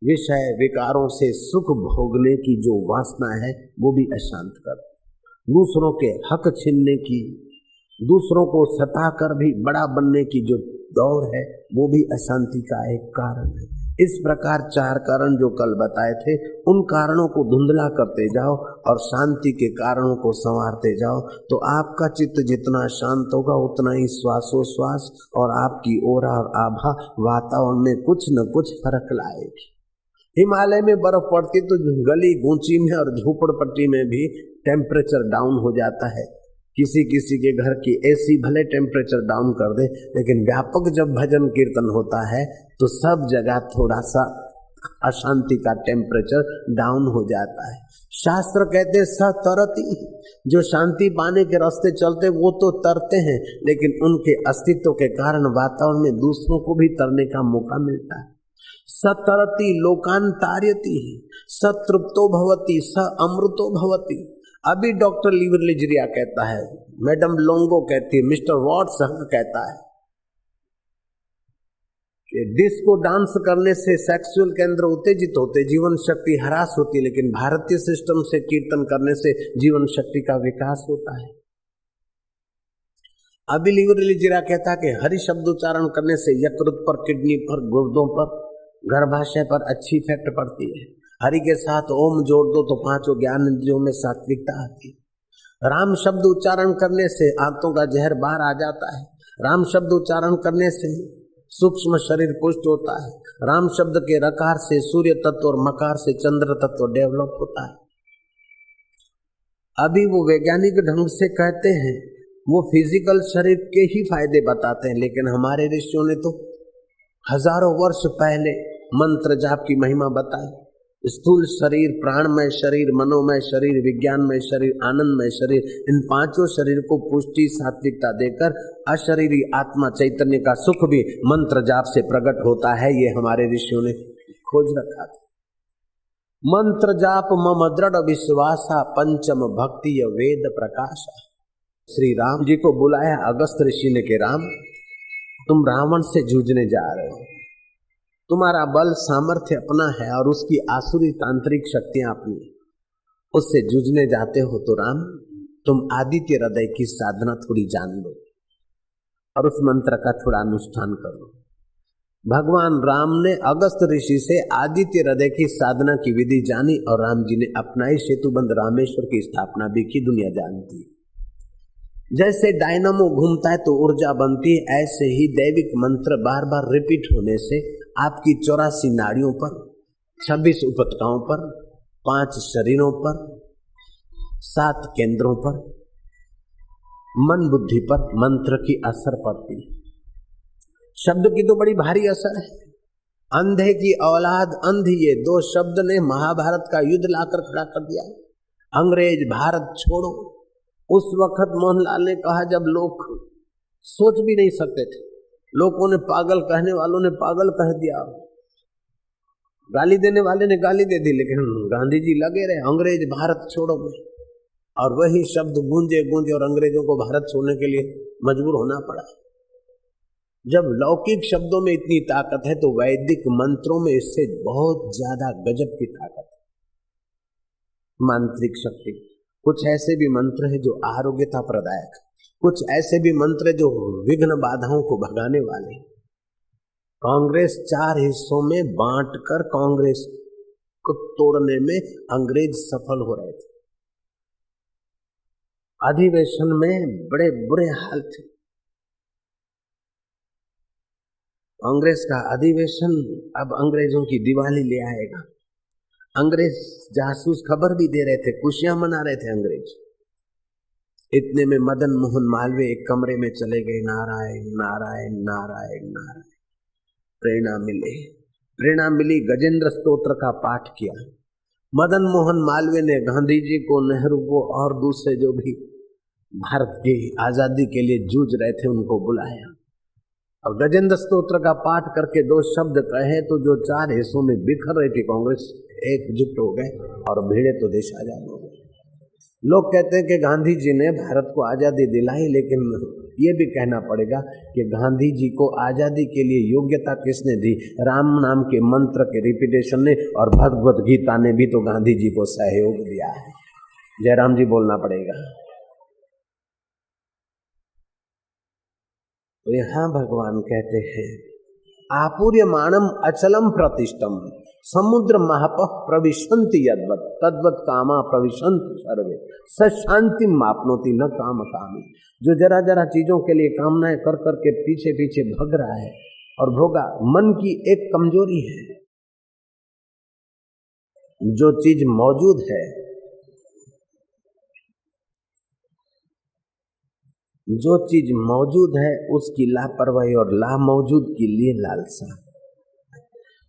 विषय विकारों से सुख भोगने की जो वासना है वो भी अशांत करती। दूसरों के हक छीनने की, दूसरों को सताकर भी बड़ा बनने की जो दौड़ है वो भी अशांति का एक कारण है। इस प्रकार चार कारण जो कल बताए थे उन कारणों को धुंधला करते जाओ और शांति के कारणों को संवारते जाओ, तो आपका चित्त जितना शांत होगा उतना ही श्वासोश्वास और आपकी ओरा और आभा वातावरण में कुछ न कुछ फर्क लाएगी। हिमालय में बर्फ पड़ती तो गली गूंची में और झोपड़पट्टी में भी टेम्परेचर डाउन हो जाता है। किसी किसी के घर की एसी भले टेम्परेचर डाउन कर दे, लेकिन व्यापक जब भजन कीर्तन होता है तो सब जगह थोड़ा सा अशांति का टेम्परेचर डाउन हो जाता है। शास्त्र कहते सतरती, जो शांति पाने के रास्ते चलते वो तो तरते हैं, लेकिन उनके अस्तित्व के कारण वातावरण में दूसरों को भी तरने का मौका मिलता है। सतरती लोकांतार्यति, सतृप्तो भवति, स अमृतो भवति। अभी डॉक्टर लीवरलिजरिया कहता है, मैडम लोंगो कहती है, मिस्टर वॉट्स कहता है कि डिस्को डांस करने से सेक्सुअल केंद्र उत्तेजित होते, जीवन शक्ति ह्रास होती, लेकिन भारतीय सिस्टम से कीर्तन करने से जीवन शक्ति का विकास होता है। अभी लीवरलिजरिया कहता है कि हरि शब्द उच्चारण करने से यकृत पर, किडनी पर, गुर्दों पर, गर्भाशय पर अच्छी इफेक्ट पड़ती है। हरि के साथ ओम जोड़ दो तो पांचों ज्ञान इंद्रियों में सात्विकता आती है। राम शब्द उच्चारण करने से आंतों का जहर बाहर आ जाता है। राम शब्द उच्चारण करने से सूक्ष्म शरीर पुष्ट होता है। राम शब्द के रकार से सूर्य तत्व और मकार से चंद्र तत्व डेवलप होता है। अभी वो वैज्ञानिक ढंग से कहते हैं, वो फिजिकल शरीर के ही फायदे बताते हैं, लेकिन हमारे ऋषियों ने तो हजारों वर्ष पहले मंत्र जाप की महिमा बताई। स्थूल शरीर, प्राणमय शरीर, मनोमय शरीर, विज्ञानमय शरीर, आनंदमय शरीर, इन पांचों शरीर को पुष्टि सात्विकता देकर अशरीरी आत्मा चैतन्य का सुख भी मंत्र जाप से प्रकट होता है। ये हमारे ऋषियों ने खोज रखा था। मंत्र जाप मम दृढ़ विश्वासा, पंचम भक्ति वेद प्रकाशा। श्री राम जी को बुलाया अगस्त ऋषि ने कि राम, तुम रावण से जूझने जा रहे हो, तुम्हारा बल सामर्थ्य अपना है और उसकी आसुरी तांत्रिक शक्तियां अपनी, उससे जूझने जाते हो तो राम तुम आदित्य हृदय की साधना थोड़ी जान लो और उस मंत्र का थोड़ा अनुष्ठान करो। भगवान राम ने अगस्त ऋषि से आदित्य हृदय की साधना की विधि जानी और राम जी ने अपना ही सेतुबंध रामेश्वर की स्थापना भी की, दुनिया जानती। जैसे डायनामो घूमता है तो ऊर्जा बनती है, ऐसे ही दैविक मंत्र बार बार रिपीट होने से आपकी 84 नाड़ियों पर, 26 उपतकाओं पर, 5 शरीरों पर, 7 केंद्रों पर, मन बुद्धि पर मंत्र की असर पड़ती है। शब्द की तो बड़ी भारी असर है। अंधे की औलाद अंधी, ये 2 शब्द ने महाभारत का युद्ध लाकर खड़ा कर दिया। अंग्रेज भारत छोड़ो, उस वक्त मोहनलाल ने कहा जब लोग सोच भी नहीं सकते थे, लोगों ने पागल कहने वालों ने पागल कह दिया, गाली देने वाले ने गाली दे दी, लेकिन गांधी जी लगे रहे अंग्रेज भारत छोड़ो में, और वही शब्द गूंजे गूंजे और अंग्रेजों को भारत छोड़ने के लिए मजबूर होना पड़ा। जब लौकिक शब्दों में इतनी ताकत है तो वैदिक मंत्रों में इससे बहुत ज्यादा गजब की ताकत है, मांत्रिक शक्ति। कुछ ऐसे भी मंत्र है जो आरोग्यता प्रदायक, कुछ ऐसे भी मंत्र जो विघ्न बाधाओं को भगाने वाले। कांग्रेस 4 हिस्सों में बांटकर कांग्रेस को तोड़ने में अंग्रेज सफल हो रहे थे। अधिवेशन में बड़े बुरे हाल थे। कांग्रेस का अधिवेशन अब अंग्रेजों की दिवाली ले आएगा। अंग्रेज जासूस खबर भी दे रहे थे, खुशियां मना रहे थे अंग्रेज। इतने में मदन मोहन मालवीय एक कमरे में चले गए। नारायण नारायण नारायण नारायण। प्रेरणा मिली, गजेंद्र स्तोत्र का पाठ किया। मदन मोहन मालवीय ने गांधी जी को, नेहरू को और दूसरे जो भी भारत की आजादी के लिए जूझ रहे थे उनको बुलाया और गजेंद्र स्तोत्र का पाठ करके 2 शब्द कहे तो जो 4 हिस्सों में बिखर रही थी कांग्रेस एकजुट हो गए और भिड़े तो देश आजाद हो गए। लोग कहते हैं कि गांधी जी ने भारत को आज़ादी दिलाई, लेकिन ये भी कहना पड़ेगा कि गांधी जी को आज़ादी के लिए योग्यता किसने दी? राम नाम के मंत्र के रिपीटेशन ने, और भगवत गीता ने भी तो गांधी जी को सहयोग दिया है। जयराम जी बोलना पड़ेगा। तो यहाँ भगवान कहते हैं आपूर्यमाणम अचलम प्रतिष्ठम समुद्र महापः प्रविशन्ति यद्वत् तद्वत् कामा प्रविशन्ति सर्वे स शांति मापनोति न काम कामी। जो जरा जरा चीजों के लिए कामनाएं कर कर के पीछे पीछे भग रहा है और भोगा, मन की एक कमजोरी है। जो चीज मौजूद है, जो चीज मौजूद है उसकी लापरवाही और ला मौजूद के लिए लालसा।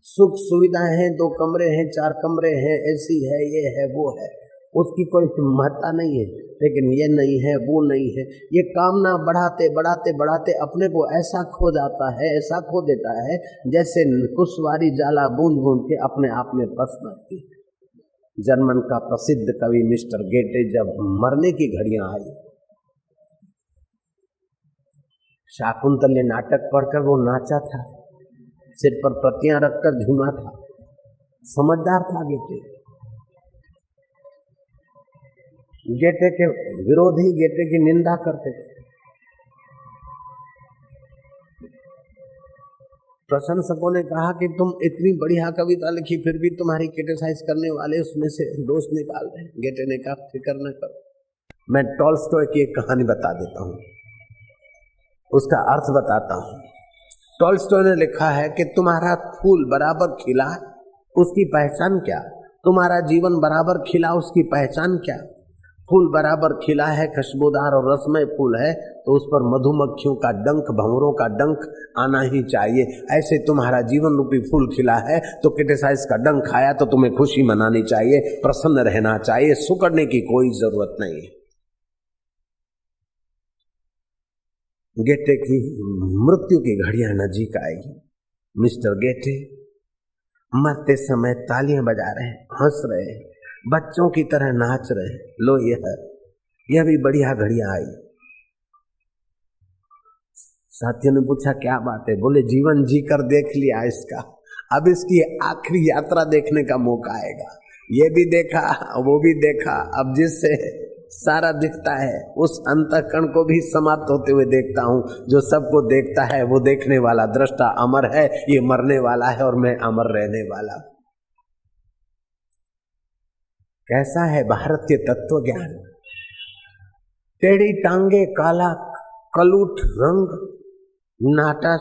सुख सुविधाएं हैं, 2 कमरे हैं, 4 कमरे हैं, ऐसी है, ये है, वो है, उसकी कोई महत्ता नहीं है। लेकिन ये नहीं है, वो नहीं है, ये कामना बढ़ाते बढ़ाते बढ़ाते अपने को ऐसा खो जाता है, ऐसा खो देता है जैसे खुशवारी जाला बूंद बूंद के अपने आप में फंस जाती है। जर्मन का प्रसिद्ध कवि मिस्टर गेटे जब मरने की घड़ियां आई, शाकुंतल ने नाटक पढ़कर वो नाचा था, सिर पर पत्तियां रखकर झूमा था, समझदार था गेटे। गेटे के विरोधी गेटे की निंदा करते थे। प्रशंसकों ने कहा कि तुम इतनी बढ़िया कविता लिखी फिर भी तुम्हारी क्रिटिसाइज करने वाले उसमें से दोष निकाल रहे हैं। गेटे ने कहा फिक्र न करो, मैं टॉल्स्टॉय की एक कहानी बता देता हूँ, उसका अर्थ बताता हूँ। टॉल्स्टॉय ने लिखा है कि तुम्हारा फूल बराबर खिला, उसकी पहचान क्या? तुम्हारा जीवन बराबर खिला, उसकी पहचान क्या? फूल बराबर खिला है, खुशबूदार और रसमय फूल है, तो उस पर मधुमक्खियों का डंक, भंवरों का डंक आना ही चाहिए। ऐसे तुम्हारा जीवन रूपी फूल खिला है तो क्रिटिसाइज का डंक आया तो तुम्हें खुशी मनानी चाहिए, प्रसन्न रहना चाहिए, सुकड़ने की कोई जरूरत नहीं है। गेटे की मृत्यु की घड़ियां नजीक आएगी। मिस्टर गेटे मरते समय तालियां बजा रहे हैं, हंस रहे हैं, बच्चों की तरह नाच रहे हैं। लो यह भी बढ़िया घड़ियां आई। साथियों ने पूछा क्या बात है? बोले जीवन जी कर देख लिया इसका, अब इसकी आखिरी यात्रा देखने का मौका आएगा। ये भी देखा, वो भी देखा, अब जिससे सारा दिखता है उस अंतःकरण को भी समाप्त होते हुए देखता हूँ। जो सबको देखता है वो देखने वाला दृष्टा अमर है, ये मरने वाला है और मैं अमर रहने वाला। कैसा है भारतीय तत्व ज्ञान? टेढ़ी टांगे, काला कलूट रंग, नाटा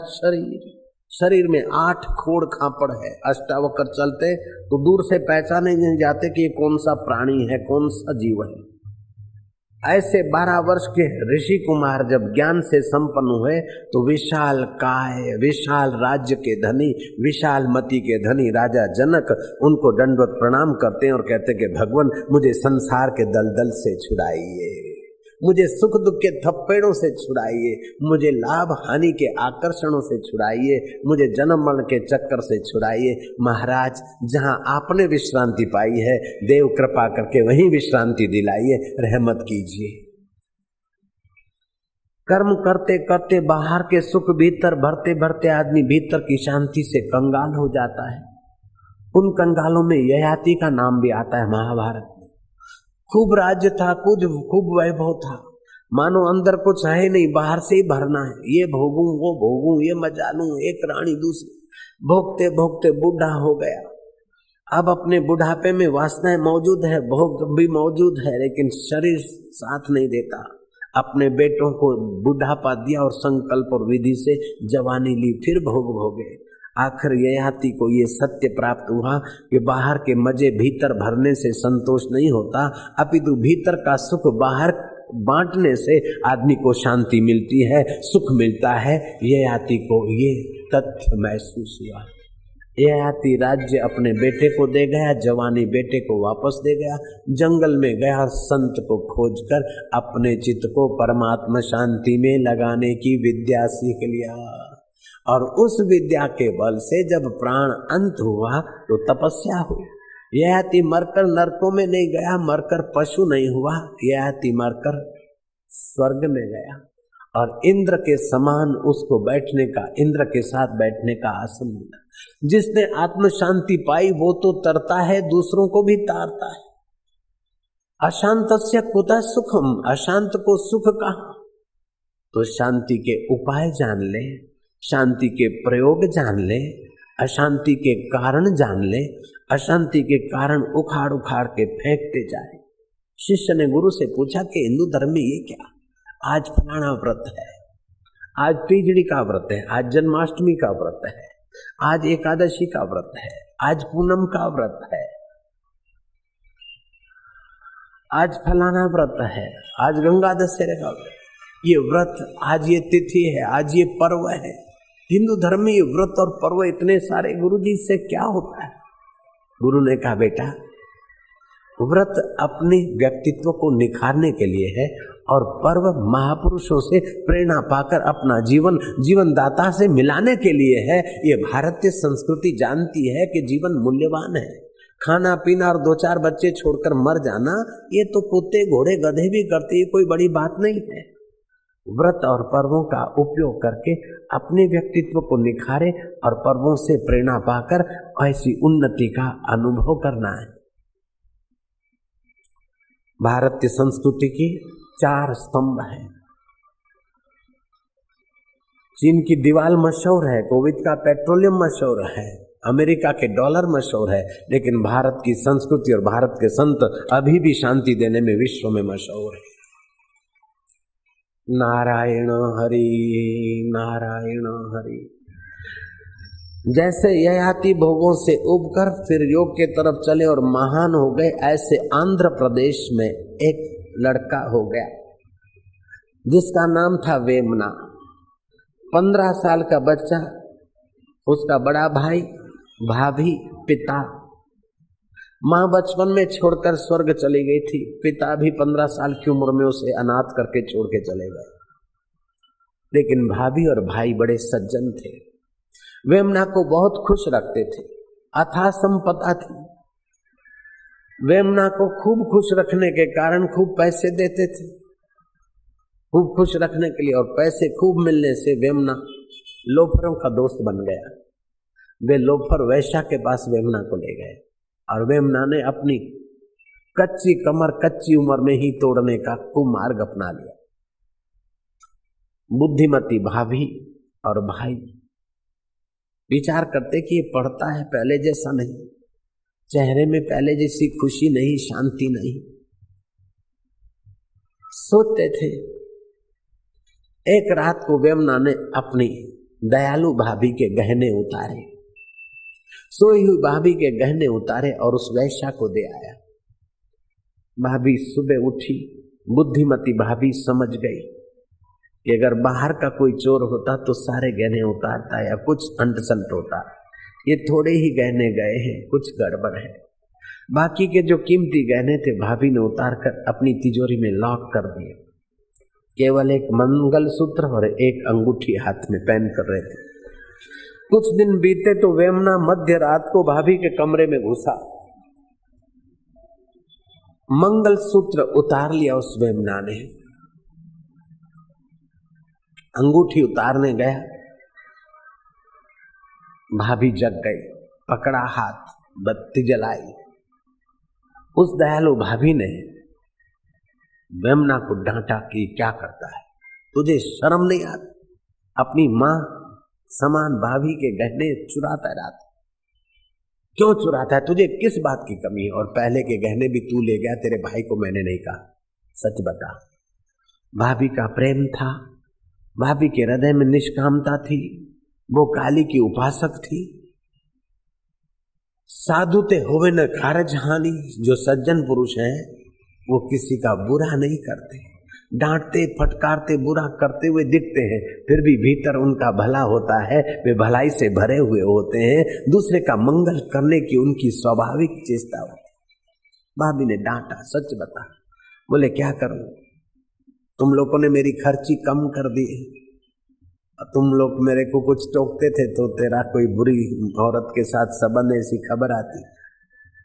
शरीर में 8 खोड़ खापड़ है। अष्टावक्र चलते तो दूर से पहचाने नहीं जाते कि ये कौन सा प्राणी है, कौन सा जीव है। ऐसे 12 वर्ष के ऋषि कुमार जब ज्ञान से संपन्न हुए तो विशाल काय, विशाल राज्य के धनी, विशाल मति के धनी राजा जनक उनको दंडवत प्रणाम करते हैं और कहते कि भगवान मुझे संसार के दलदल से छुड़ाइए, मुझे सुख दुख के थप्पड़ों से छुड़ाइए, मुझे लाभ हानि के आकर्षणों से छुड़ाइए, मुझे जन्म मरण के चक्कर से छुड़ाइए। महाराज जहां आपने विश्रांति पाई है, देव कृपा करके वहीं विश्रांति दिलाइए, रहमत कीजिए। कर्म करते करते बाहर के सुख भीतर भरते भरते आदमी भीतर की शांति से कंगाल हो जाता है। उन कंगालों में ययाति का नाम भी आता है। महाभारत में खूब राज्य था, कुछ खूब वैभव था, मानो अंदर कुछ है नहीं, बाहर से ही भरना है। ये भोगूं, वो भोगूं, ये मजा लूं, एक रानी दूसरी, भोगते भोगते बूढ़ा हो गया। अब अपने बुढ़ापे में वासनाएं मौजूद है, भोग भी मौजूद है, लेकिन शरीर साथ नहीं देता। अपने बेटों को बुढ़ापा दिया और संकल्प और विधि से जवानी ली, फिर भोग भोगे। आखिर ययाति को ये सत्य प्राप्त हुआ कि बाहर के मजे भीतर भरने से संतोष नहीं होता, अपितु भीतर का सुख बाहर बांटने से आदमी को शांति मिलती है, सुख मिलता है। ययाति को ये तथ्य महसूस हुआ। ययाति राज्य अपने बेटे को दे गया, जवानी बेटे को वापस दे गया, जंगल में गया, संत को खोजकर अपने चित्त को परमात्मा शांति में लगाने की विद्या सीख लिया। और उस विद्या के बल से जब प्राण अंत हुआ तो तपस्या हुई। यह हाथी मरकर नरकों में नहीं गया, मरकर पशु नहीं हुआ, यह हाथी मरकर स्वर्ग में गया और इंद्र के समान उसको बैठने का, इंद्र के साथ बैठने का आसन मिला। जिसने आत्म शांति पाई वो तो तरता है, दूसरों को भी तारता है। अशांतस्य कुतः सुखम, अशांत को सुख कहाँ? तो शांति के उपाय जान ले, शांति के प्रयोग जान ले, अशांति के कारण जान ले, अशांति के कारण उखाड़ उखाड़ के फेंकते जाए। शिष्य ने गुरु से पूछा कि हिंदू धर्म में ये क्या, आज फलाना व्रत है, आज तीजड़ी का व्रत है, आज जन्माष्टमी का व्रत है, आज एकादशी का व्रत है, आज पूनम का व्रत है, आज फलाना व्रत है, आज गंगा दशहरे का व्रत, ये व्रत, आज ये तिथि है, आज ये पर्व है। हिंदू धर्म में ये व्रत और पर्व इतने सारे, गुरुजी से क्या होता है? गुरु ने कहा बेटा, व्रत अपने व्यक्तित्व को निखारने के लिए है और पर्व महापुरुषों से प्रेरणा पाकर अपना जीवन जीवनदाता से मिलाने के लिए है। ये भारतीय संस्कृति जानती है कि जीवन मूल्यवान है। खाना पीना और 2-4 बच्चे छोड़कर मर जाना ये तो कुत्ते घोड़े गधे भी करते, ये कोई बड़ी बात नहीं है। व्रत और पर्वों का उपयोग करके अपने व्यक्तित्व को निखारे और पर्वों से प्रेरणा पाकर ऐसी उन्नति का अनुभव करना है। भारतीय संस्कृति की 4 स्तंभ है। चीन की दीवार मशहूर है, कुवैत का पेट्रोलियम मशहूर है, अमेरिका के डॉलर मशहूर है, लेकिन भारत की संस्कृति और भारत के संत अभी भी शांति देने में विश्व में मशहूर है। नारायण हरि नारायण हरि। जैसे ययाति भोगों से उबकर फिर योग के तरफ चले और महान हो गए, ऐसे आंध्र प्रदेश में एक लड़का हो गया जिसका नाम था वेमना। 15 साल का बच्चा, उसका बड़ा भाई, भाभी, पिता। माँ बचपन में छोड़कर स्वर्ग चली गई थी, पिता भी 15 साल की उम्र में उसे अनाथ करके छोड़ के चले गए। लेकिन भाभी और भाई बड़े सज्जन थे, वेमना को बहुत खुश रखते थे, अथाह संपदा थी। वेमना को खूब खुश रखने के कारण खूब पैसे देते थे, खूब खुश रखने के लिए, और पैसे खूब मिलने से वेमना लोफरों का दोस्त बन गया। वे लोफर वैश्या के पास वेमना को ले गए और वेमना ने अपनी कच्ची कमर कच्ची उम्र में ही तोड़ने का कुमार्ग अपना लिया। बुद्धिमती भाभी और भाई विचार करते कि ये पढ़ता है पहले जैसा नहीं, चेहरे में पहले जैसी खुशी नहीं, शांति नहीं। सोचते थे। एक रात को वेमना ने अपनी दयालु भाभी के गहने उतारे, सोई हुई भाभी के गहने उतारे और उस वैश्या को दे आया। भाभी सुबह उठी, बुद्धिमती भाभी समझ गई कि अगर बाहर का कोई चोर होता तो सारे गहने उतारता या कुछ अंटसंट होता। ये थोड़े ही गहने गए हैं, कुछ गड़बड़ है। बाकी के जो कीमती गहने थे भाभी ने उतार कर अपनी तिजोरी में लॉक कर दिए। केवल एक मंगलसूत्र और एक अंगूठी हाथ में पहन कर रहे थे। कुछ दिन बीते तो वेमना मध्य रात को भाभी के कमरे में घुसा, मंगलसूत्र उतार लिया उस वेमना ने। अंगूठी उतारने गया, भाभी जग गई, पकड़ा हाथ, बत्ती जलाई। उस दयालु भाभी ने वेमना को डांटा कि क्या करता है, तुझे शर्म नहीं आती? अपनी माँ समान भाभी के गहने चुराता रहता, क्यों चुराता है? तुझे किस बात की कमी है? और पहले के गहने भी तू ले गया, तेरे भाई को मैंने नहीं कहा, सच बता। भाभी का प्रेम था, भाभी के हृदय में निष्कामता थी, वो काली की उपासक थी। साधु ते होवे न कारज हानि, जो सज्जन पुरुष हैं वो किसी का बुरा नहीं करते, डांटते फटकारते बुरा करते हुए दिखते हैं, फिर भी भीतर उनका भला होता है, वे भलाई से भरे हुए होते हैं, दूसरे का मंगल करने की उनकी स्वाभाविक चेष्टा होती। भाभी ने डांटा, सच बता। बोले क्या करूं, तुम लोगों ने मेरी खर्ची कम कर दी, तुम लोग मेरे को कुछ टोकते थे तो तेरा कोई बुरी औरत के साथ संबंध ऐसी खबर आती,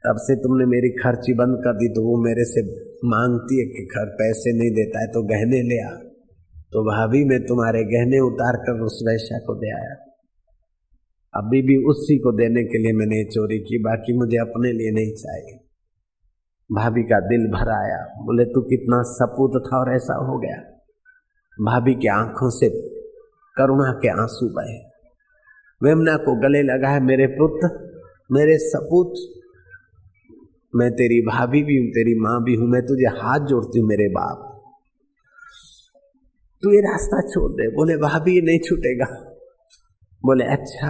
तब से तुमने मेरी खर्ची बंद कर दी, तो वो मेरे से मांगती है कि घर पैसे नहीं देता है तो गहने ले आ। तो भाभी मैं तुम्हारे गहने उतार कर उस वैश्या को दे आया। अभी भी उसी को देने के लिए मैंने चोरी की, बाकी मुझे अपने लिए नहीं चाहिए। भाभी का दिल भर आया, बोले तू कितना सपूत था और ऐसा हो गया। भाभी की आंखों से करुणा के आंसू बहे। वेमना को गले लगाए, मेरे पुत्र, मेरे सपूत, मैं तेरी भाभी भी हूं, तेरी मां भी हूं, मैं तुझे हाथ जोड़ती हूं मेरे बाप, तू ये रास्ता छोड़ दे। बोले भाभी ये नहीं छूटेगा। बोले अच्छा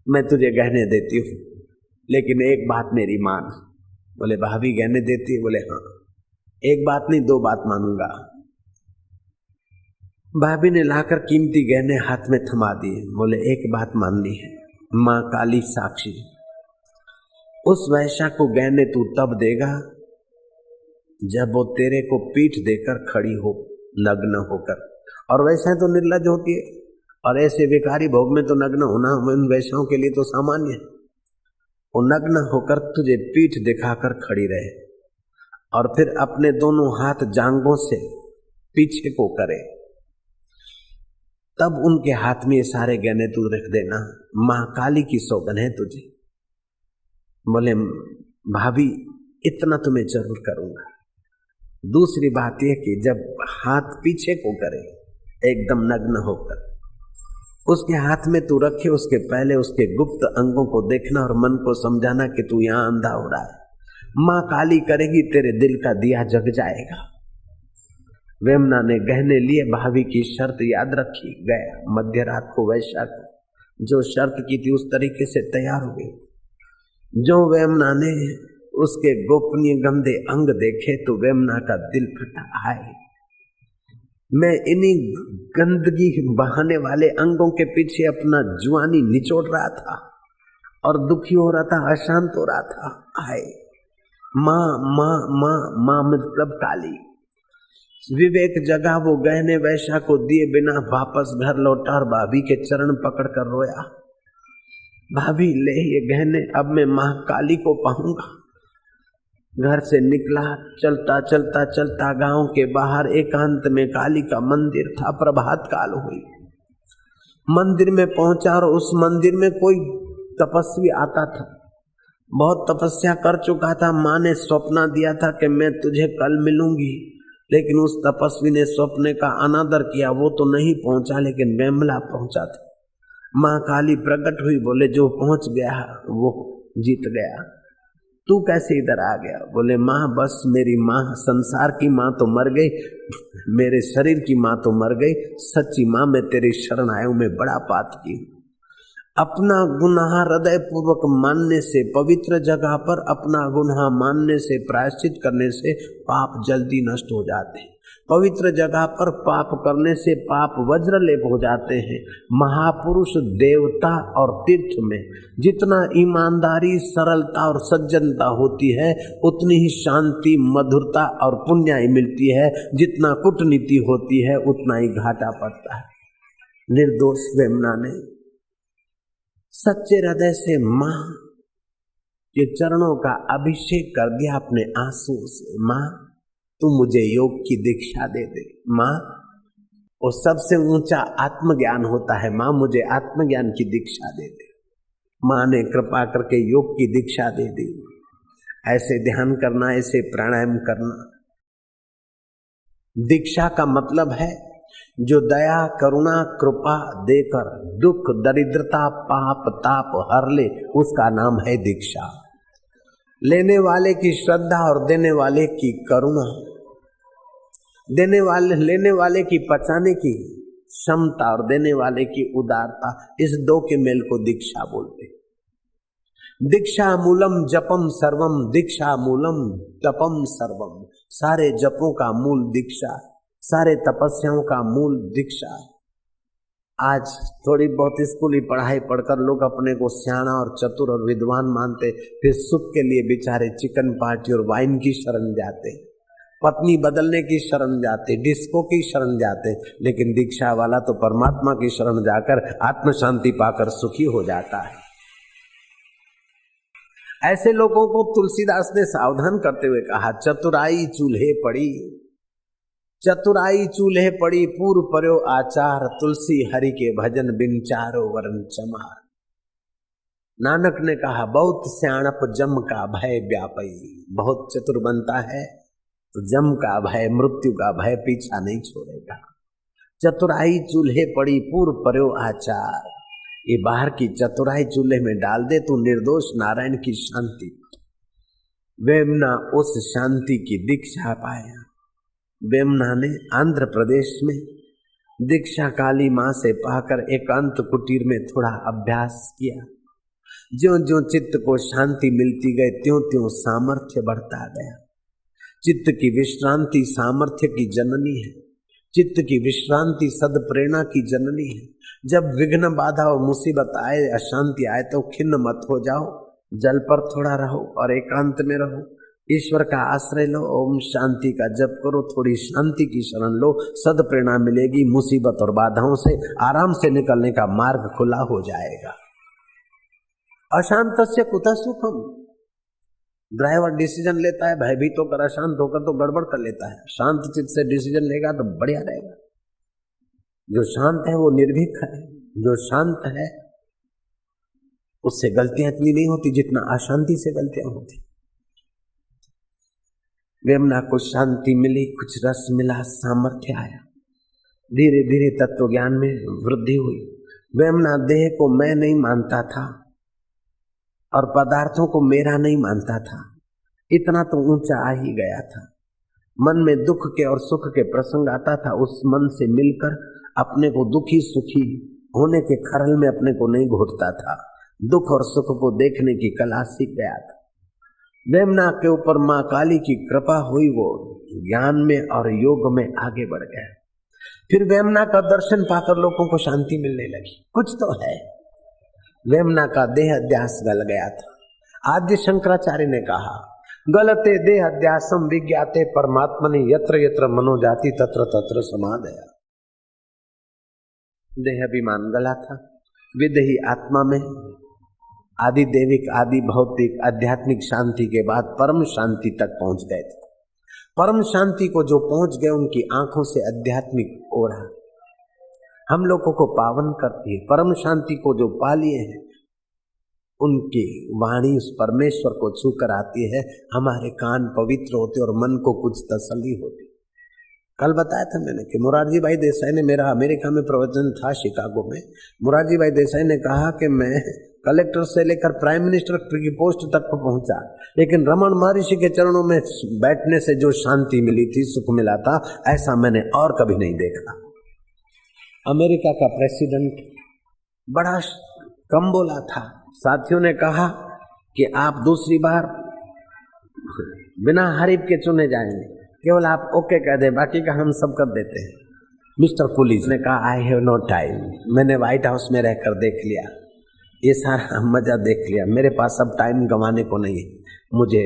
मैं तुझे गहने देती हूं, लेकिन एक बात मेरी मान। बोले भाभी गहने देती है? बोले हाँ। एक बात नहीं, दो बात मानूंगा। भाभी ने लाकर कीमती गहने हाथ में थमा दिए। बोले एक बात माननी है, मां काली साक्षी, उस वैश्या को गहने तू तब देगा जब वो तेरे को पीठ देकर खड़ी हो, नग्न होकर। और वैसे तो निर्लज होती है, और ऐसे विकारी भोग में तो नग्न होना उन वैश्याओं के लिए तो सामान्य है। वो नग्न होकर तुझे पीठ दिखाकर खड़ी रहे और फिर अपने दोनों हाथ जांघों से पीछे को करे, तब उनके हाथ में ये सारे गहने तू रख देना। मां काली की सौगन है तुझे। बोले भाभी इतना तो मैं जरूर करूंगा। दूसरी बात यह कि जब हाथ पीछे को करे एकदम नग्न होकर, उसके हाथ में तू रखे, उसके पहले उसके गुप्त अंगों को देखना और मन को समझाना कि तू यहां अंधा हो रहा है। मां काली करेगी, तेरे दिल का दिया जग जाएगा। वेमना ने गहने लिए, भाभी की शर्त याद रखी, गया मध्य रात को वैश्या को जो शर्त की थी उस तरीके से तैयार हो गई। जो वेमना ने उसके गोपनीय गंदे अंग देखे तो वेमना का दिल फटा। आए मैं इन्हीं गंदगी बहाने वाले अंगों के पीछे अपना जुआनी निचोड़ रहा था और दुखी हो रहा था, अशांत हो रहा था। आए माँ माँ माँ माँ मतलब काली। विवेक जगा, वो गहने वैश्या को दिए बिना वापस घर लौटा और भाभी के चरण पकड़कर रोया। भाभी ले ये गहने, अब मैं माँ काली को पाऊंगा। घर से निकला, चलता चलता चलता गांव के बाहर एकांत में काली का मंदिर था। प्रभात काल हुई, मंदिर में पहुंचा और उस मंदिर में कोई तपस्वी आता था, बहुत तपस्या कर चुका था। माँ ने स्वप्न दिया था कि मैं तुझे कल मिलूंगी, लेकिन उस तपस्वी ने स्वप्न का अनादर किया, वो तो नहीं पहुंचा, लेकिन वेमला पहुंचा था। माँ काली प्रकट हुई, बोले जो पहुंच गया वो जीत गया, तू कैसे इधर आ गया? बोले माँ बस मेरी माँ, संसार की माँ तो मर गई, मेरे शरीर की माँ तो मर गई, सच्ची माँ मैं तेरी शरण आया हूं, मैं बड़ा पाप की। अपना गुनाह हृदय पूर्वक मानने से, पवित्र जगह पर अपना गुनाह मानने से, प्रायश्चित करने से पाप जल्दी नष्ट हो जाते हैं। पवित्र जगह पर पाप करने से पाप वज्रलेप हो जाते हैं। महापुरुष देवता और तीर्थ में जितना ईमानदारी, सरलता और सज्जनता होती है, उतनी ही शांति, मधुरता और पुण्याई मिलती है। जितना कूटनीति होती है उतना ही घाटा पड़ता है। निर्दोष वेमना ने सच्चे हृदय से माँ के चरणों का अभिषेक कर दिया अपने आंसू से। माँ तू मुझे योग की दीक्षा दे दे। माँ वो सबसे ऊंचा आत्मज्ञान होता है, माँ मुझे आत्मज्ञान की दीक्षा दे दे। माँ ने कृपा करके योग की दीक्षा दे दी। ऐसे ध्यान करना, ऐसे प्राणायाम करना। दीक्षा का मतलब है जो दया, करुणा, कृपा देकर दुख, दरिद्रता, पाप, ताप हर ले, उसका नाम है दीक्षा। लेने वाले की श्रद्धा और देने वाले की करुणा, लेने वाले की पचाने की क्षमता और देने वाले की उदारता, इस दो के मेल को दीक्षा बोलते। दीक्षा मूलम जपम सर्वम, दीक्षा मूलम तपम सर्वम। सारे जपों का मूल दीक्षा, सारे तपस्याओं का मूल दीक्षा। आज थोड़ी बहुत स्कूली पढ़ाई पढ़कर लोग अपने को सियाना और चतुर और विद्वान मानते, फिर सुख के लिए बेचारे चिकन पार्टी और वाइन की शरण जाते, पत्नी बदलने की शरण जाते, डिस्को की शरण जाते। लेकिन दीक्षा वाला तो परमात्मा की शरण जाकर आत्म शांति पाकर सुखी हो जाता है। ऐसे लोगों को तुलसीदास ने सावधान करते हुए कहा, चतुराई चूल्हे पड़ी, चतुराई चूल्हे पड़ी, पूर्व पर्यो आचार, तुलसी हरि के भजन बिन चारो वरण चमार। नानक ने कहा, बहुत स्याणप जम का भय व्यापई, बहुत चतुर बनता है तो जम का भय, मृत्यु का भय पीछा नहीं छोड़ेगा। चतुराई चूल्हे पड़ी, पूर्व पर्यो आचार, ये बाहर की चतुराई चूल्हे में डाल दे तो निर्दोष नारायण की शांति। वेमना उस शांति की दीक्षा पाया। वेमना ने आंध्र प्रदेश में दीक्षा काली मां से पाकर एकांत कुटीर में थोड़ा अभ्यास किया। ज्यों ज्यों चित्त को शांति मिलती गई त्यों त्यों सामर्थ्य बढ़ता गया। चित्त की विश्रांति सामर्थ्य की जननी है, चित्त की विश्रांति सद प्रेरणा की जननी है। जब विघ्न बाधा और मुसीबत आए, अशांति आए तो खिन्न मत हो जाओ, जल पर थोड़ा रहो और एकांत में रहो, ईश्वर का आश्रय लो, ओम शांति का जप करो, थोड़ी शांति की शरण लो, सद प्रेरणा मिलेगी। मुसीबत और बाधाओं से आराम से निकलने का मार्ग खुला हो जाएगा। अशांतस्य कुतः सुखम। ड्राइवर डिसीजन लेता है भयभीत होकर, अशांत होकर तो गड़बड़ कर लेता है। शांत चित्त से डिसीजन लेगा तो बढ़िया रहेगा। जो शांत है वो निर्भीक है, जो शांत है उससे गलतियां इतनी नहीं होती जितना अशांति से गलतियां होती। वेमना को शांति मिली, कुछ रस मिला, सामर्थ्य आया, धीरे धीरे तत्व ज्ञान में वृद्धि हुई। वेमना देह को मैं नहीं मानता था और पदार्थों को मेरा नहीं मानता था, इतना तो ऊंचा आ ही गया था। मन में दुख के और सुख के प्रसंग आता था, उस मन से मिलकर अपने को दुखी सुखी होने के खरल में अपने को नहीं घोटता था, दुख और सुख को देखने की कला सीख गया था। वेमना के ऊपर मां काली की कृपा हुई, वो ज्ञान में और योग में आगे बढ़ गया। फिर वेमना का दर्शन पाकर लोगों को शांति मिलने लगी, कुछ तो है। वेमना का देह अध्यास गल गया था। आद्य शंकराचार्य ने कहा, गलते देह अध्यासम विज्ञाते परमात्मनि यत्र यत्र मनोजाति तत्र तत्र समादया। देह अभिमान गला था, विदेही आत्मा में आदि देविक आदि भौतिक आध्यात्मिक शांति के बाद परम शांति तक पहुंच गए थे। परम शांति को जो पहुंच गए उनकी आंखों से आध्यात्मिक ओरा हम लोगों को पावन करती है। परम शांति को जो पा लिए हैं उनकी वाणी उस परमेश्वर को छू कर आती है, हमारे कान पवित्र होते और मन को कुछ तसल्ली होती। कल बताया था मैंने कि मोरारजी भाई देसाई ने, मेरा अमेरिका में प्रवचन था शिकागो में, मोरारजी भाई देसाई ने कहा कि मैं कलेक्टर से लेकर प्राइम मिनिस्टर की पोस्ट तक पहुंचा, लेकिन रमन महर्षि के चरणों में बैठने से जो शांति मिली थी, सुख मिला था, ऐसा मैंने और कभी नहीं देखा। अमेरिका का प्रेसिडेंट बड़ा कम बोला था। साथियों ने कहा कि आप दूसरी बार बिना हरीफ के चुने जाएंगे, केवल आप ओके कह दे, बाकी का हम सब कर देते हैं। मिस्टर पुलिस ने कहा, आई हैव नो टाइम, मैंने व्हाइट हाउस में रहकर देख लिया, ये सारा मजा देख लिया, मेरे पास अब टाइम गंवाने को नहीं है, मुझे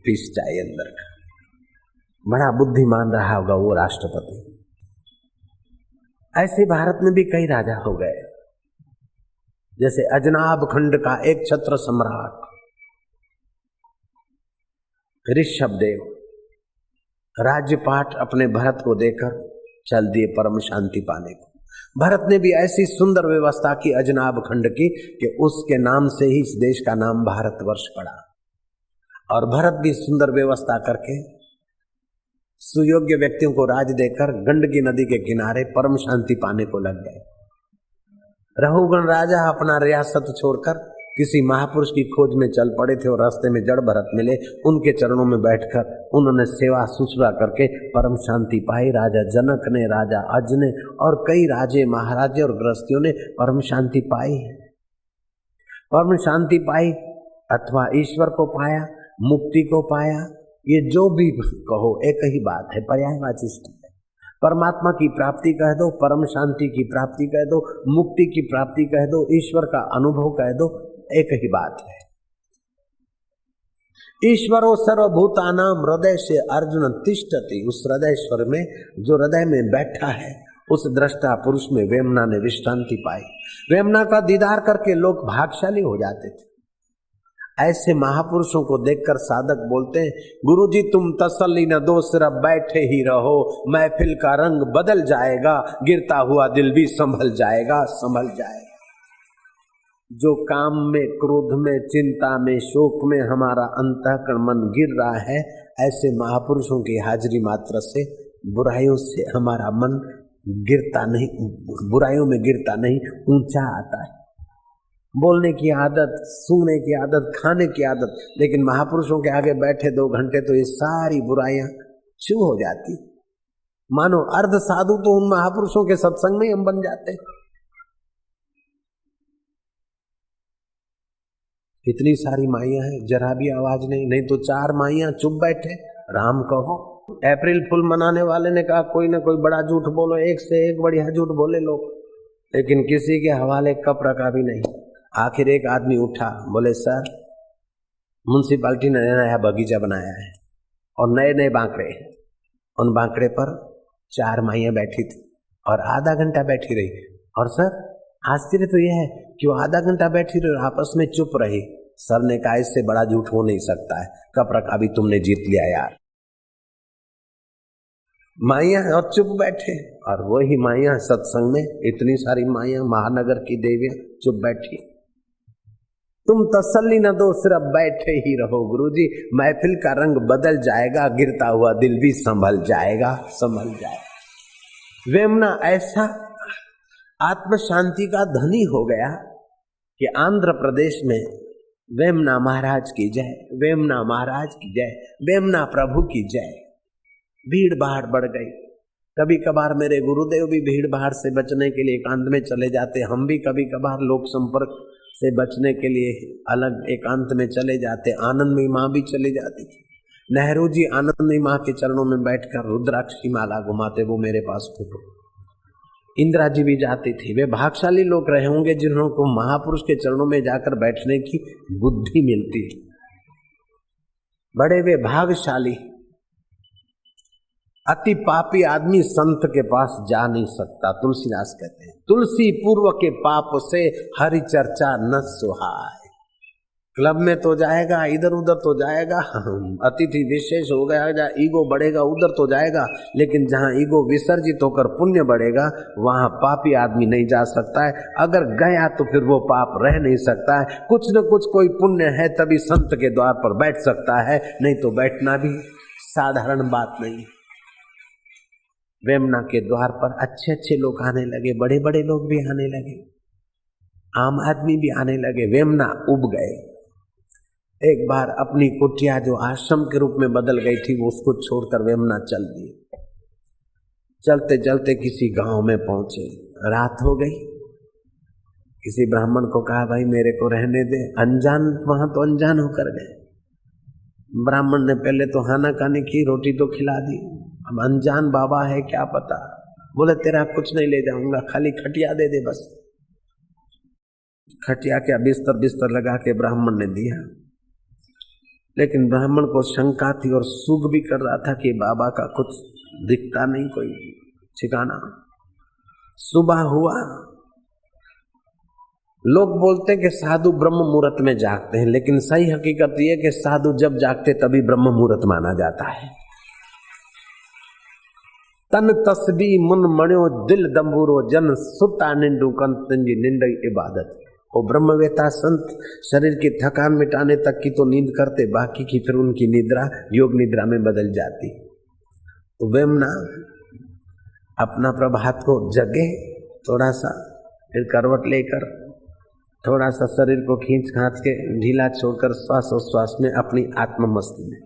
पीस चाहिए अंदर का। बड़ा बुद्धिमान रहा होगा वो राष्ट्रपति। ऐसे भारत में भी कई राजा हो गए, जैसे अजनाब खंड का एक छत्र सम्राट ऋषभदेव राज्यपाठ अपने भरत को देकर चल दिए परम शांति पाने को। भरत ने भी ऐसी सुंदर व्यवस्था की अजनाब खंड की कि उसके नाम से ही इस देश का नाम भारतवर्ष पड़ा। और भरत भी सुंदर व्यवस्था करके सुयोग्य व्यक्तियों को राज देकर गंडकी नदी के किनारे परम शांति पाने को लग गए। रहुगण राजा अपना रियासत छोड़कर किसी महापुरुष की खोज में चल पड़े थे और रास्ते में जड़ भरत मिले, उनके चरणों में बैठकर उन्होंने सेवा शुश्रूषा करके परम शांति पाई। राजा जनक ने, राजा अज ने और कई राजे महाराजे और गृहस्थियों ने परम शांति पाई है। परम शांति पाई अथवा ईश्वर को पाया, मुक्ति को पाया, ये जो भी कहो एक ही बात है, पर्यायवाची है। परमात्मा की प्राप्ति कह दो, परम शांति की प्राप्ति कह दो, मुक्ति की प्राप्ति कह दो, ईश्वर का अनुभव कह दो, एक ही बात है। ईश्वरो सर्वभूतानां हृदय से अर्जुन तिष्ठति। उस हृदयश्वर में, जो हृदय में बैठा है, उस दृष्टा पुरुष में वेमना ने विश्रांति पाई। वेमना का दीदार करके लोग भाग्यशाली हो जाते थे। ऐसे महापुरुषों को देखकर साधक बोलते हैं, गुरुजी तुम तसल्ली न दो, सिर्फ बैठे ही रहो, महफिल का रंग बदल जाएगा, गिरता हुआ दिल भी संभल जाएगा, संभल जाएगा। जो काम में, क्रोध में, चिंता में, शोक में हमारा अंतःकरण मन गिर रहा है, ऐसे महापुरुषों की हाजिरी मात्र से, बुराइयों से हमारा मन गिरता नहीं, बुराइयों में गिरता नहीं, ऊंचा आता है। बोलने की आदत, सूंघने की आदत, खाने की आदत, लेकिन महापुरुषों के आगे बैठे 2 घंटे तो ये सारी बुराइयां छू हो जाती। मानो अर्ध साधु तो उन महापुरुषों के सत्संग में हम बन जाते हैं। इतनी सारी माइयां हैं, जरा भी आवाज नहीं तो 4 माइयां चुप बैठे, राम कहो। अप्रैल फुल मनाने वाले ने कहा कोई ना कोई बड़ा झूठ बोलो, एक से एक बढ़िया झूठ बोले लोग, लेकिन किसी के हवाले कप रखा भी नहीं। आखिर एक आदमी उठा, बोले सर म्युनिसिपालिटी ने नया बगीचा बनाया है और नए नए बांकड़े हैं, उन बांकड़े पर 4 माइयां बैठी थी और आधा घंटा बैठी रही। और सर आश्चर्य तो यह है कि वो आधा घंटा बैठी रही और आपस में चुप रही। सर ने कहा इससे बड़ा झूठ हो नहीं सकता है, कब रखा भी तुमने जीत लिया यार। माइयां और चुप बैठे, और वही माइयां सत्संग में, इतनी सारी माइयां, महानगर की देवियां चुप बैठी। तुम तसल्ली न दो, सिर्फ बैठे ही रहो गुरुजी, महफिल का रंग बदल जाएगा, गिरता हुआ दिल भी संभल जाएगा, संभल जाएगा। वेमना ऐसा आत्म शांति का धनी हो गया कि आंध्र प्रदेश में वेमना महाराज की जय, वेमना महाराज की जय, वेमना प्रभु की जय। भीड़ भाड़ बढ़ गई। कभी कभार मेरे गुरुदेव भी भीड़ भाड़ से बचने के लिए एकांत में चले जाते, हम भी कभी कभार लोक संपर्क से बचने के लिए अलग एकांत में चले जाते। आनंदमयी माँ भी चली जाती थी। नेहरू जी आनंदमयी माँ के चरणों में बैठकर रुद्राक्ष की माला घुमाते, वो मेरे पास फोटो। इंदिरा जी भी जाती थी। वे भाग्यशाली लोग रहे होंगे जिन्हों को महापुरुष के चरणों में जाकर बैठने की बुद्धि मिलती है, बड़े वे भाग्यशाली। अति पापी आदमी संत के पास जा नहीं सकता, तुलसीदास कहते हैं, तुलसी पूर्व के पाप से हरि चर्चा न सुहाय। क्लब में तो जाएगा, इधर उधर तो जाएगा, अतिथि विशेष हो गया, जहाँ ईगो बढ़ेगा उधर तो जाएगा, लेकिन जहाँ ईगो विसर्जित होकर पुण्य बढ़ेगा वहां पापी आदमी नहीं जा सकता है। अगर गया तो फिर वो पाप रह नहीं सकता है। कुछ न कुछ कोई पुण्य है तभी संत के द्वार पर बैठ सकता है, नहीं तो बैठना भी साधारण बात नहीं। वेमना के द्वार पर अच्छे अच्छे लोग आने लगे, बड़े बड़े लोग भी आने लगे, आम आदमी भी आने लगे। वेमना उब गए। एक बार अपनी कुटिया जो आश्रम के रूप में बदल गई थी, वो उसको छोड़कर वेमना चल दिए। चलते चलते किसी गांव में पहुंचे, रात हो गई। किसी ब्राह्मण को कहा भाई मेरे को रहने दे, अनजान, वहां तो अनजान होकर गए। ब्राह्मण ने पहले तो खाना खाने की, रोटी तो खिला दी, अब अनजान बाबा है क्या पता। बोले तेरा कुछ नहीं ले जाऊंगा, खाली खटिया दे दे बस। खटिया क्या बिस्तर लगा के ब्राह्मण ने दिया, लेकिन ब्राह्मण को शंका थी और सुख भी कर रहा था कि बाबा का कुछ दिखता नहीं कोई ठिकाना। सुबह हुआ, लोग बोलते हैं कि साधु ब्रह्म मुहूर्त में जागते हैं, लेकिन सही हकीकत यह कि साधु जब जागते तभी ब्रह्म मुहूर्त माना जाता है। तन तस्बी मुन मणियो दिल दंबूरो जन सुता निंडू कंतंजी निंडई इबादत। वो ब्रह्मवेता संत शरीर की थकान मिटाने तक की तो नींद करते, बाकी की फिर उनकी निद्रा योग निद्रा में बदल जाती। तो वेमना अपना प्रभात को जगे, थोड़ा सा फिर करवट लेकर थोड़ा सा शरीर को खींच खांच के ढीला छोड़कर श्वास और श्वास में अपनी आत्ममस्ती में।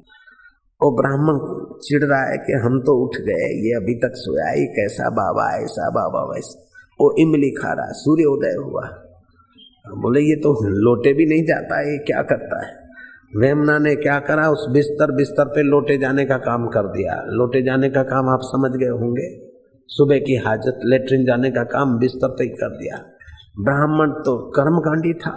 वो ब्राह्मण चिढ़ रहा है कि हम तो उठ गए, ये अभी तक सोया ही, कैसा बाबा ऐसा बाबा वैसा। वो इमली खा रहा, सूर्योदय हुआ। बोले ये तो लोटे भी नहीं जाता है, ये क्या करता है। वेमना ने क्या करा, उस बिस्तर पे लोटे जाने का काम कर दिया। लोटे जाने का काम आप समझ गए होंगे, सुबह की हाजत, लेटरिन जाने का काम बिस्तर पे ही कर दिया। ब्राह्मण तो कर्मकांडी था,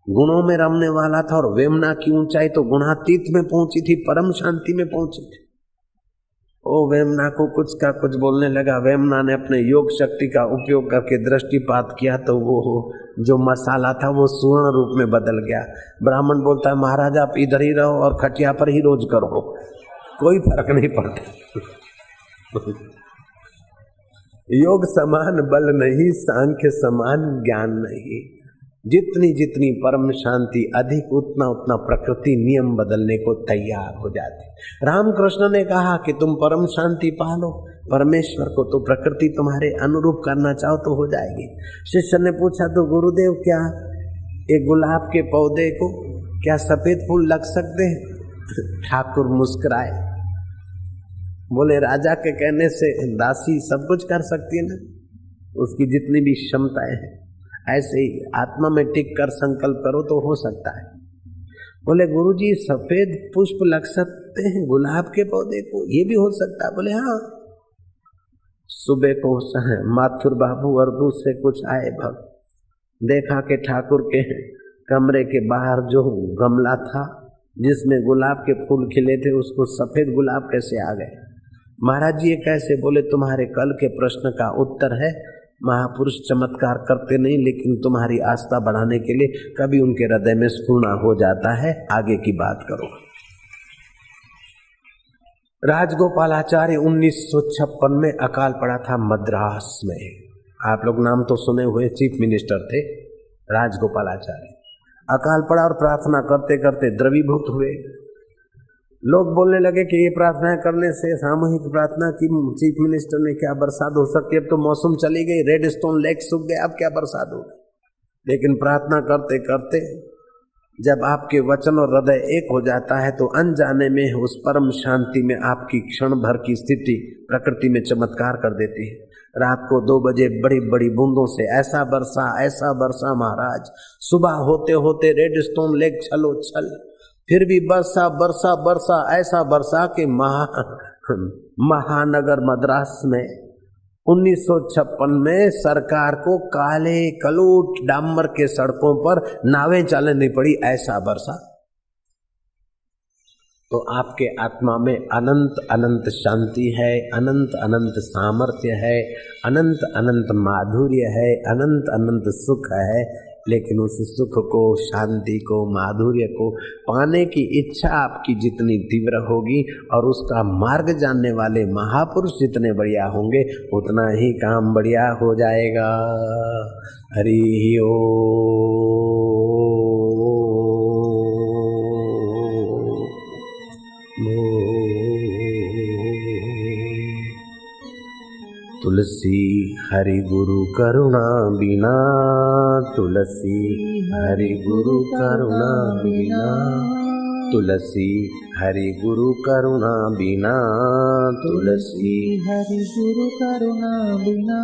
गुणों में रमने वाला था, और वेमना की ऊंचाई तो गुणातीत में पहुंची थी, परम शांति में पहुंची थी। ओ वेमना को कुछ का कुछ बोलने लगा। वेमना ने अपने योग शक्ति का उपयोग करके दृष्टिपात किया तो वो जो मसाला था वो स्वर्ण रूप में बदल गया। ब्राह्मण बोलता है महाराज आप इधर ही रहो और खटिया पर ही रोज करो, कोई फर्क नहीं पड़ता। योग समान बल नहीं, सांख्य समान ज्ञान नहीं। जितनी जितनी परम शांति अधिक उतना उतना प्रकृति नियम बदलने को तैयार हो जाती। रामकृष्ण ने कहा कि तुम परम शांति पालो परमेश्वर को, तो प्रकृति तुम्हारे अनुरूप करना चाहो तो हो जाएगी। शिष्य ने पूछा तो गुरुदेव क्या एक गुलाब के पौधे को क्या सफेद फूल लग सकते हैं? ठाकुर मुस्कुराए, बोले राजा के कहने से दासी सब कुछ कर सकती है ना, उसकी जितनी भी क्षमताएं हैं, ऐसे ही आत्मा में टिक कर संकल्प करो तो हो सकता है। बोले गुरुजी सफेद पुष्प लग सकते हैं गुलाब के पौधे को, ये भी हो सकता है? बोले हाँ। सुबह को माथुर बाबू और दूसरे कुछ आए भक्त, देखा कि ठाकुर के कमरे के बाहर जो गमला था जिसमें गुलाब के फूल खिले थे उसको सफेद गुलाब कैसे आ गए? महाराज जी ये कैसे? बोले तुम्हारे कल के प्रश्न का उत्तर है, महापुरुष चमत्कार करते नहीं लेकिन तुम्हारी आस्था बढ़ाने के लिए कभी उनके हृदय में स्फुरना हो जाता है। आगे की बात करो। राजगोपालाचार्य 1956 में अकाल पड़ा था मद्रास में। आप लोग नाम तो सुने हुए, चीफ मिनिस्टर थे राजगोपालाचार्य। अकाल पड़ा और प्रार्थना करते करते द्रवीभूत हुए। लोग बोलने लगे कि ये प्रार्थना करने से, सामूहिक प्रार्थना की चीफ मिनिस्टर ने, क्या बरसात हो सकती है? अब तो मौसम चली गई, रेड स्टोन लेक सूख गए, अब क्या बरसात होगी? लेकिन प्रार्थना करते करते जब आपके वचन और हृदय एक हो जाता है तो अनजाने में उस परम शांति में आपकी क्षण भर की स्थिति प्रकृति में चमत्कार कर देती है। रात को 2 बजे बड़ी बड़ी बूंदों से ऐसा बरसा महाराज, सुबह होते होते रेड स्टोन लेक छलो छल, फिर भी बरसा बरसा बरसा, ऐसा बरसा कि महानगर मद्रास में 1956 में सरकार को काले कलूट डामर के सड़कों पर नावें चलानी पड़ी, ऐसा बरसा। तो आपके आत्मा में अनंत अनंत शांति है, अनंत अनंत सामर्थ्य है, अनंत अनंत माधुर्य है, अनंत अनंत सुख है। लेकिन उस सुख को, शांति को, माधुर्य को पाने की इच्छा आपकी जितनी तीव्र होगी और उसका मार्ग जानने वाले महापुरुष जितने बढ़िया होंगे उतना ही काम बढ़िया हो जाएगा। हरि तुलसी हरि गुरु करुणा बिना, तुलसी हरि गुरु करुणा बिना, तुलसी हरि गुरु करुणा बिना, तुलसी हरि गुरु करुणा बिना,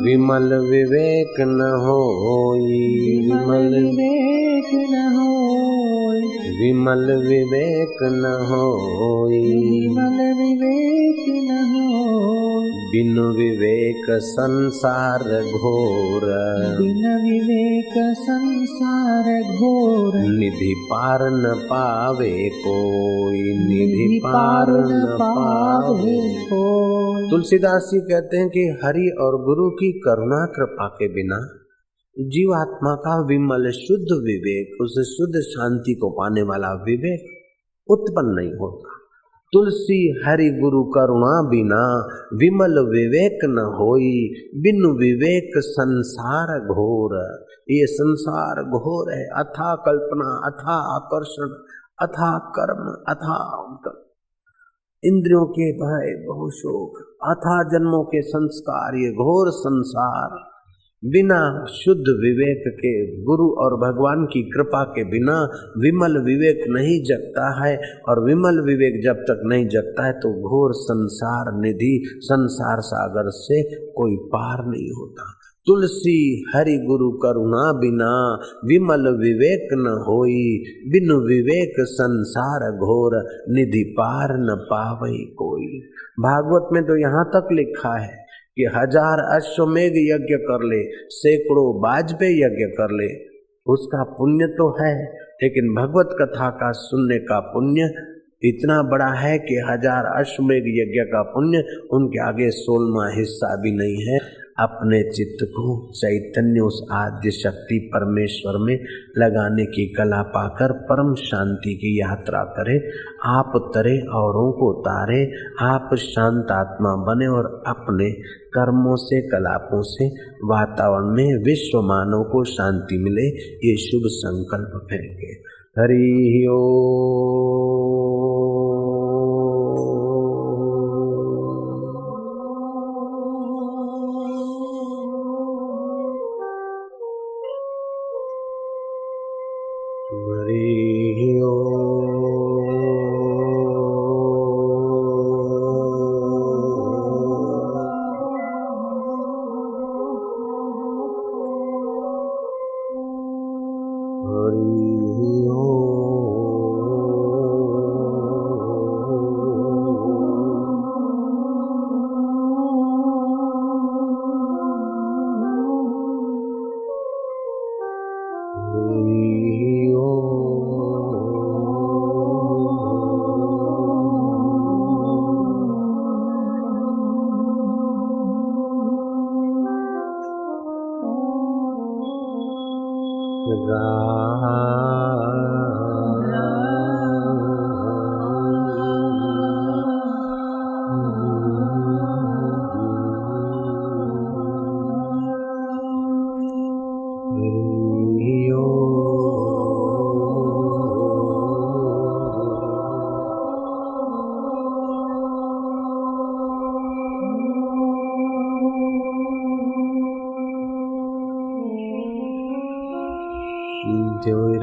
विमल विवेक न होई, विमल विवेक न होई, विमल विवेक न होई, विमल विवेक न होई, बिन विवेक संसार घोर, बिन विवेक संसार घोर, निधि पार न पावे कोई, निधि पार न पावे कोई। तुलसीदास जी कहते हैं कि हरि और गुरु की करुणा कृपा के बिना जीवात्मा का विमल शुद्ध विवेक, उस शुद्ध शांति को पाने वाला विवेक उत्पन्न नहीं होता। तुलसी हरि गुरु करुणा बिना, विमल विवेक न होई, बिन विवेक संसार घोर। ये संसार घोर है, अथा कल्पना, अथा आकर्षण, अथा कर्म, अथा इंद्रियों के भय बहुशोक, अथा जन्मों के संस्कार, ये घोर संसार बिना शुद्ध विवेक के, गुरु और भगवान की कृपा के बिना विमल विवेक नहीं जगता है। और विमल विवेक जब तक नहीं जगता है तो घोर संसार निधि, संसार सागर से कोई पार नहीं होता। तुलसी हरि गुरु करुणा बिना, विमल विवेक न होई, बिन विवेक संसार घोर, निधि पार न पावई कोई। भागवत में तो यहाँ तक लिखा है कि 1000 अश्वमेघ यज्ञ कर ले, सैकड़ों वाजपेयी यज्ञ कर ले, उसका पुण्य तो है, लेकिन भगवत कथा का सुनने का पुण्य इतना बड़ा है कि 1000 अश्वमेध यज्ञ का पुण्य उनके आगे 16वां हिस्सा भी नहीं है। अपने चित्त को चैतन्य उस आद्य शक्ति परमेश्वर में लगाने की कला पाकर परम शांति की यात्रा करे। आप तरे औरों को तारे, आप शांत आत्मा बने और अपने कर्मों से कलापों से वातावरण में विश्व मानव को शांति मिले, ये शुभ संकल्प फेंके। हरि ओम। हरि ओम।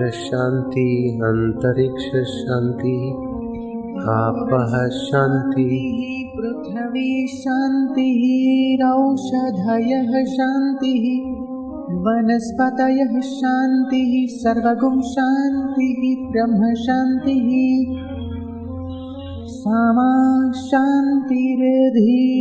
शांति अंतरिक्ष शांति, आपः शांति, पृथ्वी शांति, औषधयः शांति, वनस्पतयः शांति, सर्वगुण शांति, ब्रह्म शांति, सामा शांतिर्धि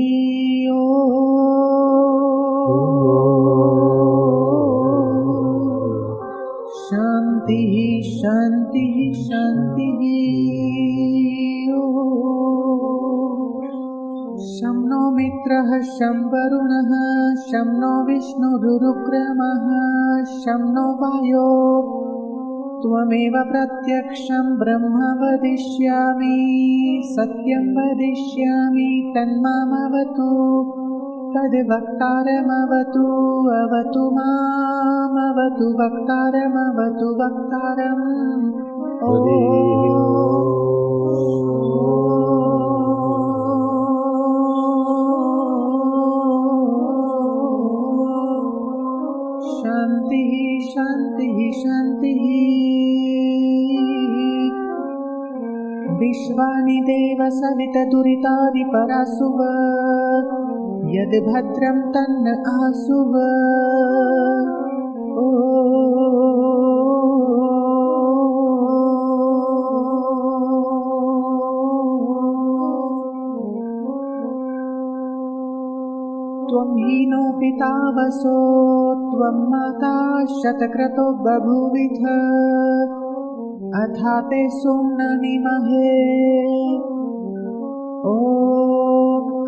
शांति शांति शांति। शं नो मित्रः शं वरुणः शं नो विष्णुरुक्रमः शं नो वायो त्वमेव प्रत्यक्षं ब्रह्म वदिष्यामि सत्यं वदिष्यामि तन्मामवतु तद्वक्तारमवतु अवतु मामवतु वक्तारमवतु वक्तारम्। शांति शांति शांति। विश्वानि देव सवितदुरितानि परासुव यद् भद्रं तन्न आसुव। त्वं हीनो पिता वसो त्वं माता शतक्रतो बभूविथ अथा ते सुम्ननिमहे।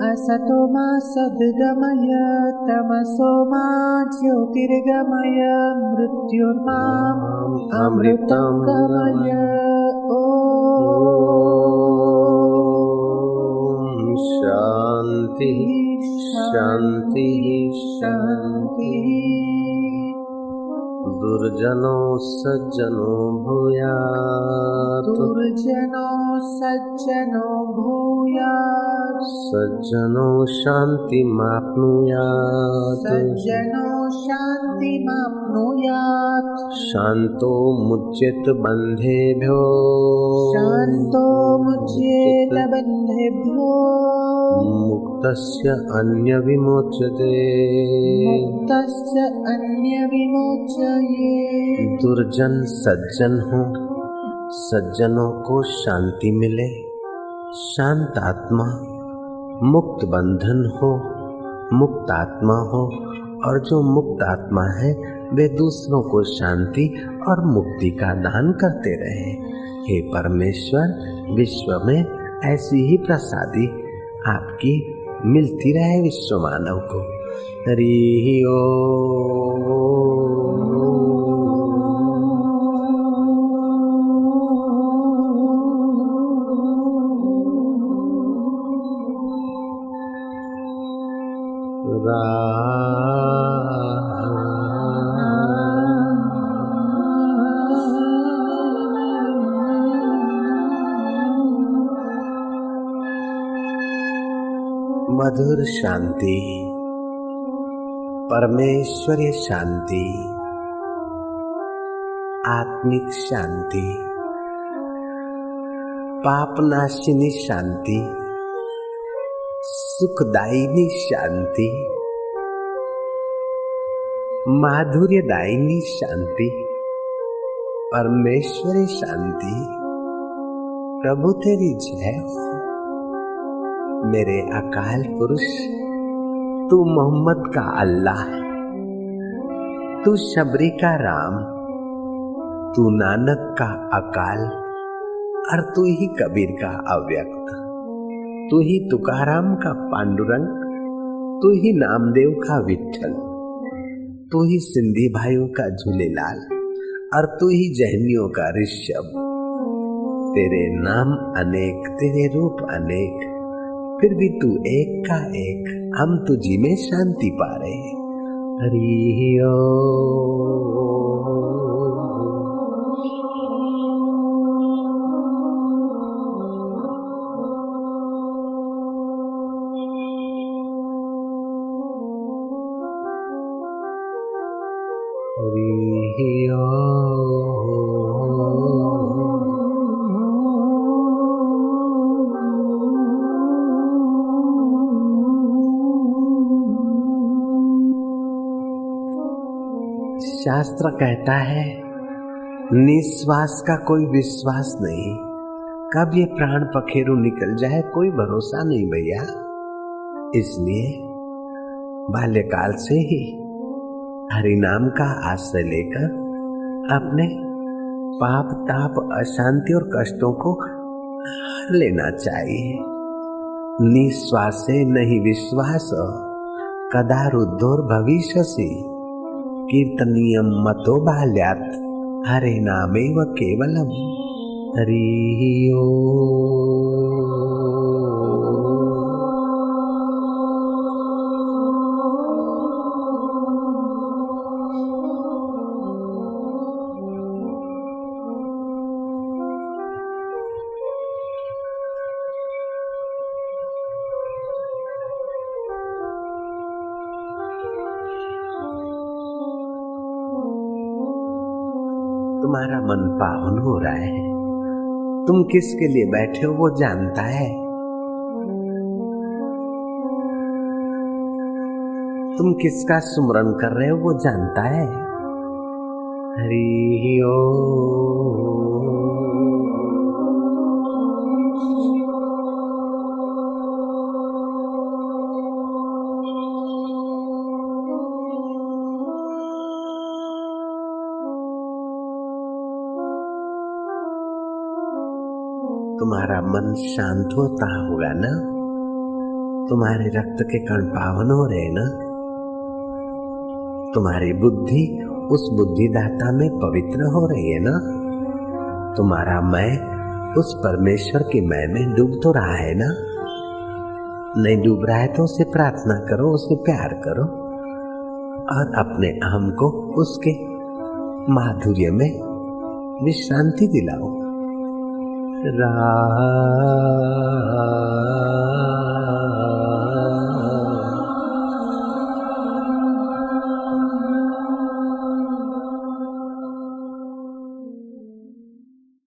असतो मा सद्गमय तमसो मा ज्योतिर्गमय मृत्युर्माम् अमृतं गमय। ॐ शांति शांति शांति। दुर्जनो सज्जनो भूयात् दुर्जनो सज्जनो भूयात् सज्जनो शान्तिमाप्नुयात् सज्जनो शान्तिमाप्नुयात् शान्तो मुच्येत बन्धेभ्यो शान्तो मुच्येत बन्धेभ्यो मुक्तस्य अन्यविमोच्यते मुक्तस्य अन्यविमोच्यते। दुर्जन सज्जन हो, सज्जनों को शांति मिले, शांत आत्मा मुक्त बंधन हो, मुक्त आत्मा हो, और जो मुक्त आत्मा है वे दूसरों को शांति और मुक्ति का दान करते रहे। हे परमेश्वर, विश्व में ऐसी ही प्रसादी आपकी मिलती रहे विश्व मानव को। हरि ओम। मधुर शांति, परमेश्वरीय शांति, आत्मिक शांति, पापनाशिनी शांति, सुखदायिनी शांति, माधुर्यदायिनी शांति, परमेश्वरी शांति। प्रभु तेरी जय। मेरे अकाल पुरुष, तू मोहम्मद का अल्लाह है, तू शबरी का राम, तू नानक का अकाल और तू ही कबीर का अव्यक्त, तू ही तुकाराम का पांडुरंग, तू ही नामदेव का विठ्ठल, तू ही सिंधी भाइयों का झूलेलाल और तू ही जैनियों का ऋषभ। तेरे नाम अनेक, तेरे रूप अनेक, फिर भी तू एक का एक, हम तुझी में शांति पा रहे हैं। हरि ओम। हरि ओम। शास्त्र कहता है निश्वास का कोई विश्वास नहीं, कब ये प्राण पखेरु निकल जाए कोई भरोसा नहीं भैया। इसलिए बाल्यकाल से ही हरि नाम का आश्रय लेकर अपने पाप ताप अशांति और कष्टों को हर लेना चाहिए। निश्वासे नहीं विश्वास, कदा रुद्धोर भविष्यसि, कीर्तनीयम मतो बाल्यात्, हरे नामेव केवलम। हरि ओम। तुम्हारा मन पावन हो रहा है, तुम किसके लिए बैठे हो वो जानता है, तुम किसका सुमरन कर रहे हो वो जानता है। हरि ओम। तुम्हारा मन शांत होता होगा ना, तुम्हारे रक्त के कण पावन हो रहे ना, तुम्हारी बुद्धि उस बुद्धिदाता में पवित्र हो रही है ना, तुम्हारा मैं उस परमेश्वर की मैं में डूब तो रहा है ना। नहीं डूब रहा है तो उसे प्रार्थना करो, उसे प्यार करो और अपने अहम को उसके माधुर्य में विश्रांति दिलाओ।